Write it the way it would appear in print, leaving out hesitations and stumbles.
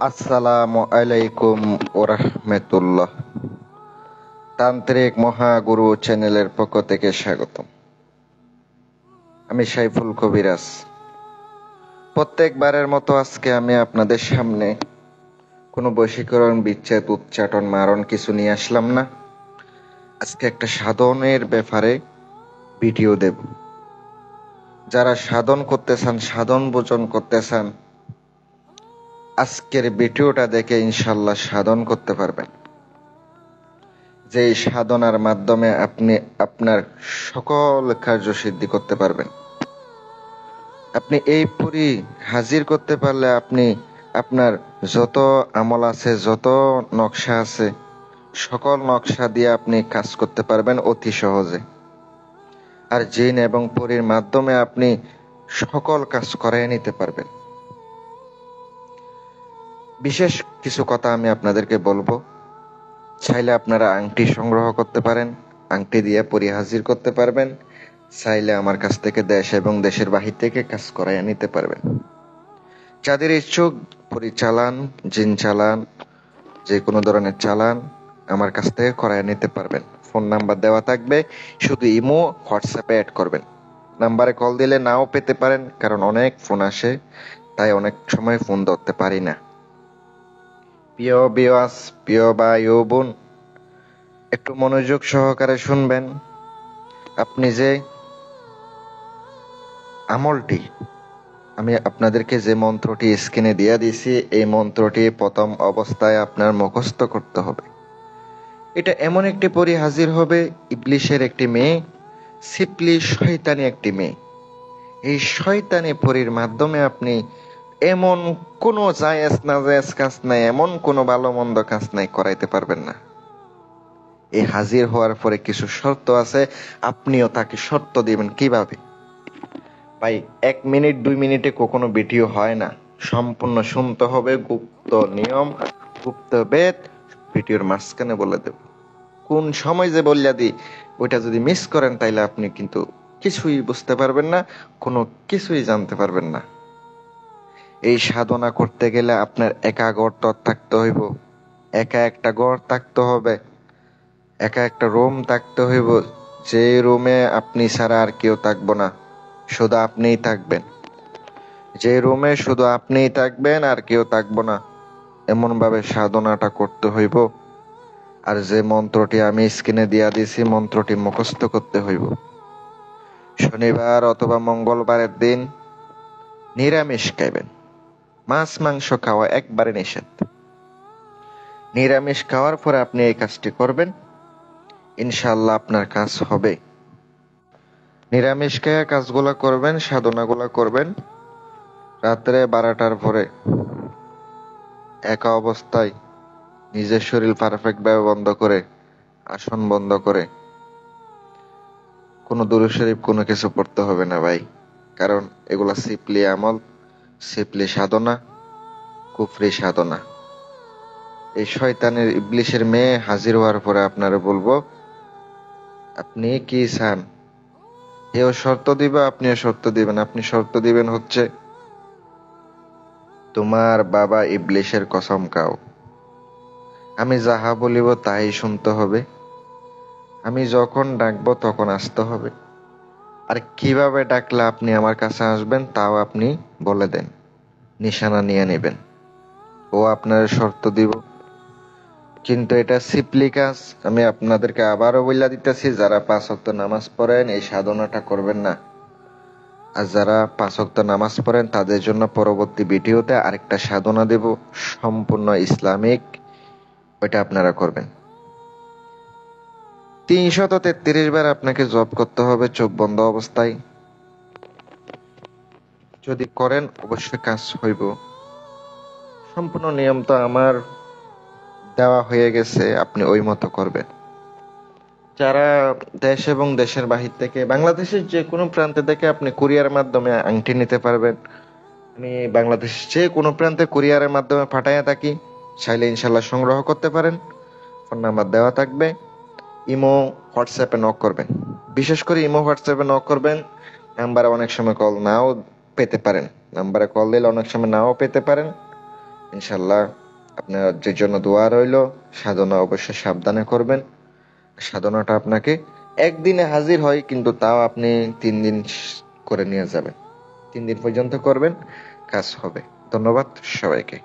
আসসালামু আলাইকুম ওরহমতুল্লাহ। তান্ত্রিক মহাগুরু চ্যানেলের পক্ষ থেকে স্বাগতম। আমি সাইফুল কবিরাজ। প্রত্যেকবারের মতো আজকে আমি আপনাদের সামনে কোনো বশীকরণ, বিচ্ছেদ, উচ্চাটন, মারণ কিছু নিয়ে আসলাম না। আজকে একটা সাধনের ব্যাপারে ভিডিও দেব। যারা সাধন করতে চান, সাধন ভোজন করতে চান, আজকের ভিডিওটা দেখে ইনশাল্লাহ সাধন করতে পারবেন। যে সাধনার মাধ্যমে আপনি আপনার সকল কার্যসিদ্ধি করতে পারবেন। আপনি এই পুরি হাজির করতে পারলে আপনি আপনার যত আমল আছে, যত নকশা আছে, সকল নকশা দিয়ে আপনি কাজ করতে পারবেন অতি সহজে। আর জিন এবং পরীর মাধ্যমে আপনি সকল কাজ করাই নিতে পারবেন। বিশেষ কিছু কথা আমি আপনাদেরকে বলবো। চাইলে আপনারা আংটি সংগ্রহ করতে পারেন, আংটি দিয়ে পরী হাজির করতে পারবেন। চাইলে আমার কাছ থেকে দেশ এবং দেশের বাহির থেকে কাজ করাইয়া নিতে পারবেন। যাদের ইচ্ছুক পরী চালান, জিন চালান, যে কোনো ধরনের চালান আমার কাছ থেকে করাইয়া নিতে পারবেন। ফোন নাম্বার দেওয়া থাকবে, শুধু ইমো হোয়াটসঅ্যাপে অ্যাড করবেন। নাম্বারে কল দিলে নাও পেতে পারেন, কারণ অনেক ফোন আসে, তাই অনেক সময় ফোন ধরতে পারি না। প্রিয় বিওয়াস, প্রিয় ভাই ও বোন, একটু মনোযোগ সহকারে শুনবেন। আপনি যে আমলটি আমি আপনাদেরকে যে মন্ত্রটি স্ক্রিনে দিয়ে দিছি, এই মন্ত্রটি প্রথম অবস্থায় আপনার মুখস্থ করতে হবে। এটা এমন একটি পরী হাজির হবে, ইবলিশের একটি মেয়ে, সিপলি শয়তানি একটি মেয়ে। এই শয়তানি পরীর মাধ্যমে আপনি এমন কোনো জায়েজ না জায়েজ কাজ নাই, এমন কোনো ভালো মন্দ কাজ নাই, করাইতে পারবেন না। এই হাজির হওয়ার পরে কিছু শর্ত আছে, আপনিও তাকে শর্ত দিবেন। কিভাবে ভাই? 1 মিনিট 2 মিনিটে কখনো ভিডিও হয় না, সম্পূর্ণ শুনতে হবে। গুপ্ত নিয়ম, গুপ্ত বেদ ভিডিওর মাঝখানে বলে দেব। কোন সময় যে বললা দি, ওইটা যদি মিস করেন তাইলে আপনি কিন্তু কিছুই বুঝতে পারবেন না, কোনো কিছুই জানতে পারবেন না। এই সাধনা করতে গেলে আপনার একা ঘর থাকতে হইব, একা একটা ঘর থাকতে হবে, একা একটা রুম থাকতে হইব। যে রুমে আপনি ছাড়া আর কেউ থাকবো না, শুধু আপনিই থাকবেন। যে রুমে শুধু আপনিই থাকবেন আর কেউ থাকবো না, এমন ভাবে সাধনাটা করতে হইব। আর যে মন্ত্রটি আমি স্ক্রিনে দিয়া দিছি, মন্ত্রটি মুখস্থ করতে হইব। শনিবার অথবা মঙ্গলবারের দিন নিরামিষ খাইবেন, মাছ মাংস খাওয়া একবারে নিষেধ। নিরামিষ খাওয়ার পরে আপনি এই কাজটি করবেন, ইনশাআল্লাহ আপনার কাজ হবে। নিরামিষ খেয়ে কাজগুলা করবেন, সাধনাগুলা করবেন। রাত্রে 12টার পরে একা অবস্থায় নিজের শরীর পারফেক্ট ভাবে বন্ধ করে, আসন বন্ধ করে, কোনো দুরূদ শরীফ কোনো কিছু পড়তে হবে না ভাই। কারণ এগুলা সিপলি আমল, সিপলি সাধনা, কুফরি সাধনা। এই শয়তানের ইবলিশের মেয়ে হাজির হওয়ার পরে আপনারা বলবো আপনি কি চান, এও শর্ত দিবে, আপনিও শর্ত দিবেন। আপনি শর্ত দিবেন হচ্ছে, তোমার বাবা ইবলিশের কসম খাও, আমি যাহা বলিব তাই শুনতে হবে, আমি যখন ডাকবো তখন আসতে হবে। আর কিভাবে ডাকলে আপনি আমার কাছে আসবেন তাও আপনি বলে দেন, নিশানা নিয়ে নেবেন। ও আপনার শর্ত দিব। কিন্তু এটা সিপলি কাজ। আমি আপনাদেরকে আবারও বইলা দিতেছি, যারা 5 ওয়াক্ত নামাজ পড়েন এই সাধনাটা করবেন না। আর যারা 5 ওয়াক্ত নামাজ পড়েন তাদের জন্য পরবর্তী ভিডিওতে আরেকটা সাধনা দেব, সম্পূর্ণ ইসলামিক, ওইটা আপনারা করবেন। 333 বার আপনাকে জপ করতে হবে চোখ বন্ধ অবস্থায়। যদি করেন অবশ্যই কাজ হইব। সম্পূর্ণ নিয়ম তো আমার দেওয়া হয়ে গেছে, আপনি ওই মতো করবেন। যারা দেশ এবং দেশের বাহির থেকে, বাংলাদেশের যে কোনো প্রান্তে থেকে আপনি কুরিয়ারের মাধ্যমে আংটি নিতে পারবেন। আমি বাংলাদেশের যে কোনো প্রান্তে কুরিয়ারের মাধ্যমে পাঠাইয়া থাকি, চাইলে ইনশাল্লাহ সংগ্রহ করতে পারেন। ফোন নাম্বার দেওয়া থাকবে, ইমো হোয়াটসঅ্যাপে নক করবেন। বিশেষ করে ইমো হোয়াটসঅ্যাপে নক করবেন। নাম্বারে অনেক সময় কল নাও পেতে পারেন, নাম্বারে কল দিলে অনেক সময় নাও পেতে পারেন। ইনশাল্লাহ আপনার যে জন্য দোয়া রইলো। সাধনা অবশ্যই সাবধানে করবেন। সাধনাটা আপনাকে একদিনে হাজির হয়, কিন্তু তাও আপনি 3 দিন করে নিয়ে যাবেন। 3 দিন পর্যন্ত করবেন, কাজ হবে। ধন্যবাদ সবাইকে।